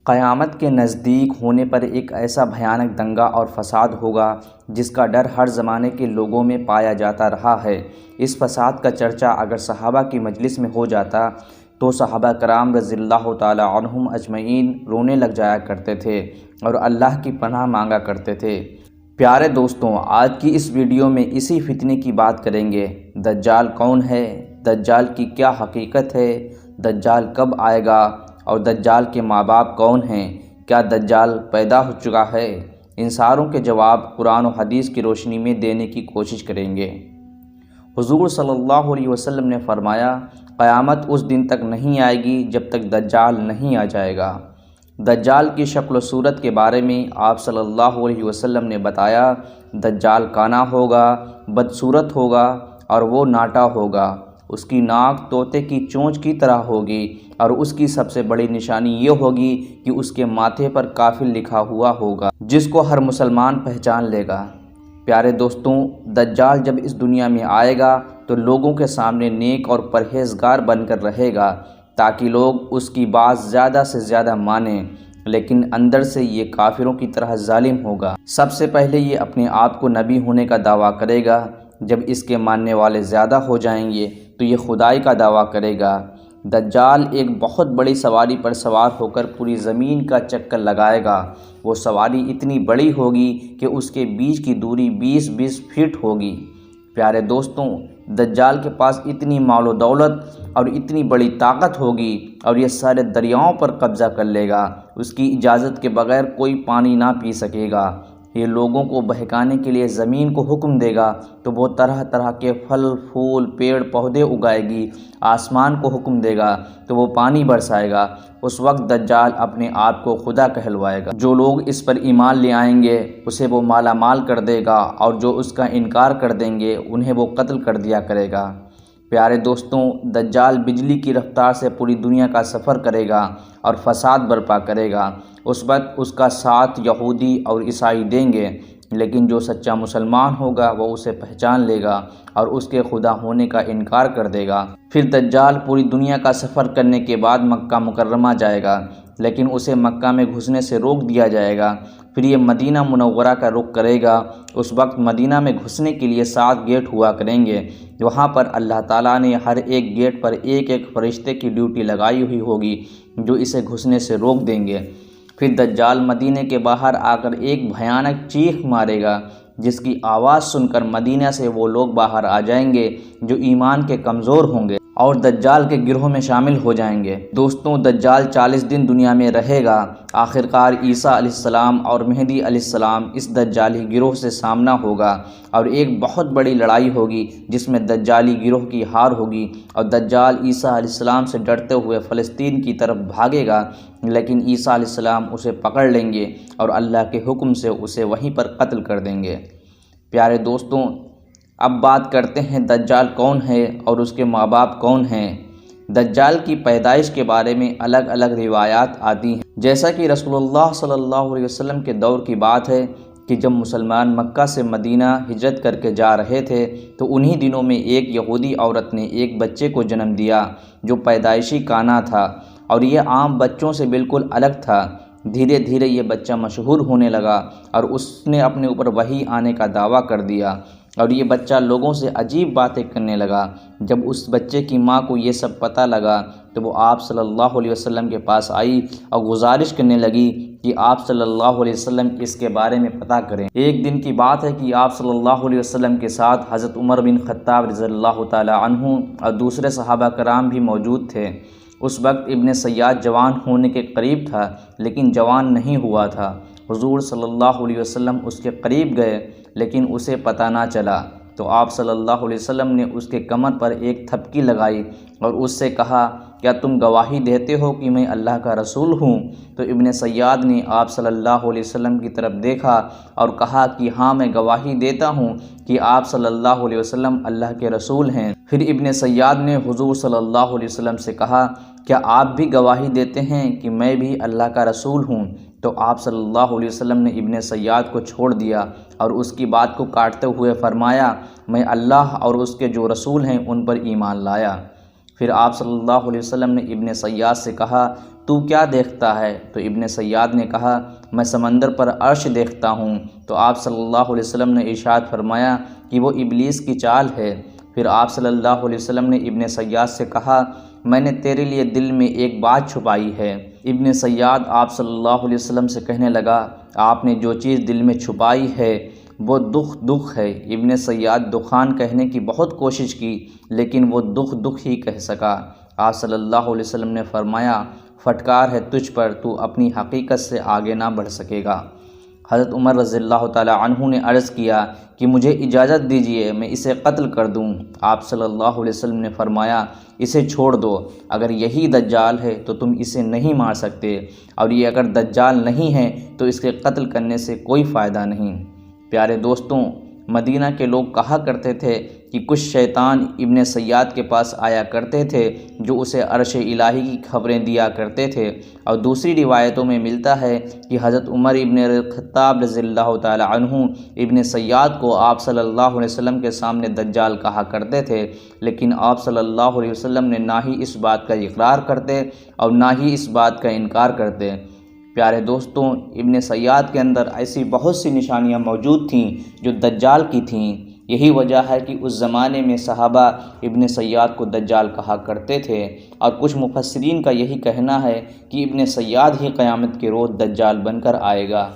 قیامت کے نزدیک ہونے پر ایک ایسا بھیانک دنگا اور فساد ہوگا جس کا ڈر ہر زمانے کے لوگوں میں پایا جاتا رہا ہے۔ اس فساد کا چرچا اگر صحابہ کی مجلس میں ہو جاتا تو صحابہ کرام رضی اللہ تعالیٰ عنہم اجمعین رونے لگ جایا کرتے تھے اور اللہ کی پناہ مانگا کرتے تھے۔ پیارے دوستوں، آج کی اس ویڈیو میں اسی فتنے کی بات کریں گے۔ دجال کون ہے؟ دجال کی کیا حقیقت ہے؟ دجال کب آئے گا؟ اور دجال کے ماں باپ کون ہیں؟ کیا دجال پیدا ہو چکا ہے؟ ان ساروں کے جواب قرآن و حدیث کی روشنی میں دینے کی کوشش کریں گے۔ حضور صلی اللہ علیہ وسلم نے فرمایا، قیامت اس دن تک نہیں آئے گی جب تک دجال نہیں آ جائے گا۔ دجال کی شکل و صورت کے بارے میں آپ صلی اللہ علیہ وسلم نے بتایا، دجال کانا ہوگا، بدصورت ہوگا اور وہ ناٹا ہوگا۔ اس کی ناک طوطے کی چونچ کی طرح ہوگی اور اس کی سب سے بڑی نشانی یہ ہوگی کہ اس کے ماتھے پر کافر لکھا ہوا ہوگا جس کو ہر مسلمان پہچان لے گا۔ پیارے دوستوں، دجال جب اس دنیا میں آئے گا تو لوگوں کے سامنے نیک اور پرہیزگار بن کر رہے گا تاکہ لوگ اس کی بات زیادہ سے زیادہ مانیں، لیکن اندر سے یہ کافروں کی طرح ظالم ہوگا۔ سب سے پہلے یہ اپنے آپ کو نبی ہونے کا دعویٰ کرے گا۔ جب اس کے ماننے والے زیادہ ہو جائیں گے تو یہ خدائی کا دعویٰ کرے گا۔ دجال ایک بہت بڑی سواری پر سوار ہو کر پوری زمین کا چکر لگائے گا۔ وہ سواری اتنی بڑی ہوگی کہ اس کے بیچ کی دوری 20-20 فٹ ہوگی۔ پیارے دوستوں، دجال کے پاس اتنی مال و دولت اور اتنی بڑی طاقت ہوگی اور یہ سارے دریاؤں پر قبضہ کر لے گا۔ اس کی اجازت کے بغیر کوئی پانی نہ پی سکے گا۔ یہ لوگوں کو بہکانے کے لیے زمین کو حکم دے گا تو وہ طرح طرح کے پھل پھول پیڑ پودے اگائے گی۔ آسمان کو حکم دے گا تو وہ پانی برسائے گا۔ اس وقت دجال اپنے آپ کو خدا کہلوائے گا۔ جو لوگ اس پر ایمان لے آئیں گے اسے وہ مالا مال کر دے گا اور جو اس کا انکار کر دیں گے انہیں وہ قتل کر دیا کرے گا۔ پیارے دوستوں، دجال بجلی کی رفتار سے پوری دنیا کا سفر کرے گا اور فساد برپا کرے گا۔ اس وقت اس کا ساتھ یہودی اور عیسائی دیں گے، لیکن جو سچا مسلمان ہوگا وہ اسے پہچان لے گا اور اس کے خدا ہونے کا انکار کر دے گا۔ پھر دجال پوری دنیا کا سفر کرنے کے بعد مکہ مکرمہ جائے گا، لیکن اسے مکہ میں گھسنے سے روک دیا جائے گا۔ پھر یہ مدینہ منورہ کا رخ کرے گا۔ اس وقت مدینہ میں گھسنے کے لیے 7 گیٹ ہوا کریں گے۔ وہاں پر اللہ تعالیٰ نے ہر ایک گیٹ پر ایک ایک فرشتے کی ڈیوٹی لگائی ہوئی ہوگی جو اسے گھسنے سے روک دیں گے۔ پھر دجال مدینے کے باہر آ کر ایک بھیانک چیخ مارے گا جس کی آواز سن کر مدینہ سے وہ لوگ باہر آ جائیں گے جو ایمان کے کمزور ہوں گے اور دجال کے گروہ میں شامل ہو جائیں گے۔ دوستوں، دجال 40 دن دنیا میں رہے گا۔ آخرکار عیسیٰ علیہ السلام اور مہدی علیہ السلام اس دجالی گروہ سے سامنا ہوگا اور ایک بہت بڑی لڑائی ہوگی جس میں دجالی گروہ کی ہار ہوگی اور دجال عیسیٰ علیہ السلام سے ڈرتے ہوئے فلسطین کی طرف بھاگے گا، لیکن عیسیٰ علیہ السلام اسے پکڑ لیں گے اور اللہ کے حکم سے اسے وہیں پر قتل کر دیں گے۔ پیارے دوستوں، اب بات کرتے ہیں دجال کون ہے اور اس کے ماں باپ کون ہیں۔ دجال کی پیدائش کے بارے میں الگ الگ روایات آتی ہیں، جیسا کہ رسول اللہ صلی اللہ علیہ وسلم کے دور کی بات ہے کہ جب مسلمان مکہ سے مدینہ ہجرت کر کے جا رہے تھے تو انہی دنوں میں ایک یہودی عورت نے ایک بچے کو جنم دیا جو پیدائشی کانا تھا اور یہ عام بچوں سے بالکل الگ تھا۔ دھیرے دھیرے یہ بچہ مشہور ہونے لگا اور اس نے اپنے اوپر وحی آنے کا دعویٰ کر دیا اور یہ بچہ لوگوں سے عجیب باتیں کرنے لگا۔ جب اس بچے کی ماں کو یہ سب پتہ لگا تو وہ آپ صلی اللہ علیہ وسلم کے پاس آئی اور گزارش کرنے لگی کہ آپ صلی اللہ علیہ وسلم اس کے بارے میں پتہ کریں۔ ایک دن کی بات ہے کہ آپ صلی اللہ علیہ وسلم کے ساتھ حضرت عمر بن خطاب رضی اللہ تعالی عنہ اور دوسرے صحابہ کرام بھی موجود تھے۔ اس وقت ابن سیاد جوان ہونے کے قریب تھا لیکن جوان نہیں ہوا تھا۔ حضور صلی اللہ علیہ وسلم اس کے قریب گئے لیکن اسے پتہ نہ چلا تو آپ صلی اللہ علیہ وسلم نے اس کے کمر پر ایک تھپکی لگائی اور اس سے کہا، کیا تم گواہی دیتے ہو کہ میں اللہ کا رسول ہوں؟ تو ابن سیاد نے آپ صلی اللہ علیہ وسلم کی طرف دیکھا اور کہا کہ ہاں، میں گواہی دیتا ہوں کہ آپ صلی اللہ علیہ وسلم اللہ کے رسول ہیں۔ پھر ابن سیاد نے حضور صلی اللہ علیہ وسلم سے کہا، کیا آپ بھی گواہی دیتے ہیں کہ میں بھی اللہ کا رسول ہوں؟ تو آپ صلی اللہ علیہ وسلم نے ابن سیاد کو چھوڑ دیا اور اس کی بات کو کاٹتے ہوئے فرمایا، میں اللہ اور اس کے جو رسول ہیں ان پر ایمان لایا۔ پھر آپ صلی اللہ علیہ وسلم نے ابن سیاد سے کہا، تو کیا دیکھتا ہے؟ تو ابن سیاد نے کہا میں سمندر پر عرش دیکھتا ہوں۔ تو آپ صلی اللہ علیہ وسلم نے ارشاد فرمایا کہ وہ ابلیس کی چال ہے۔ پھر آپ صلی اللہ علیہ وسلم نے ابن سیاد سے کہا میں نے تیرے لیے دل میں ایک بات چھپائی ہے۔ ابن سیاد آپ صلی اللہ علیہ وسلم سے کہنے لگا آپ نے جو چیز دل میں چھپائی ہے وہ دکھ ہے۔ ابن سیاد دخان کہنے کی بہت کوشش کی لیکن وہ دکھ ہی کہہ سکا۔ آپ صلی اللہ علیہ وسلم نے فرمایا پھٹکار ہے تجھ پر، تو اپنی حقیقت سے آگے نہ بڑھ سکے گا۔ حضرت عمر رضی اللہ تعالیٰ عنہ نے عرض کیا کہ مجھے اجازت دیجیے میں اسے قتل کر دوں۔ آپ صلی اللہ علیہ وسلم نے فرمایا اسے چھوڑ دو، اگر یہی دجال ہے تو تم اسے نہیں مار سکتے، اور یہ اگر دجال نہیں ہے تو اس کے قتل کرنے سے کوئی فائدہ نہیں۔ پیارے دوستوں، مدینہ کے لوگ کہا کرتے تھے کہ کچھ شیطان ابن سیاد کے پاس آیا کرتے تھے جو اسے عرش الہی کی خبریں دیا کرتے تھے، اور دوسری روایتوں میں ملتا ہے کہ حضرت عمر ابن خطاب رضی اللہ تعالی عنہ ابن سیاد کو آپ صلی اللہ علیہ وسلم کے سامنے دجال کہا کرتے تھے، لیکن آپ صلی اللہ علیہ وسلم نے نہ ہی اس بات کا اقرار کرتے اور نہ ہی اس بات کا انکار کرتے۔ پیارے دوستوں، ابن سیاد کے اندر ایسی بہت سی نشانیاں موجود تھیں جو دجال کی تھیں۔ یہی وجہ ہے کہ اس زمانے میں صحابہ ابن سیاد کو دجال کہا کرتے تھے، اور کچھ مفسرین کا یہی کہنا ہے کہ ابن سیاد ہی قیامت کے روز دجال بن کر آئے گا۔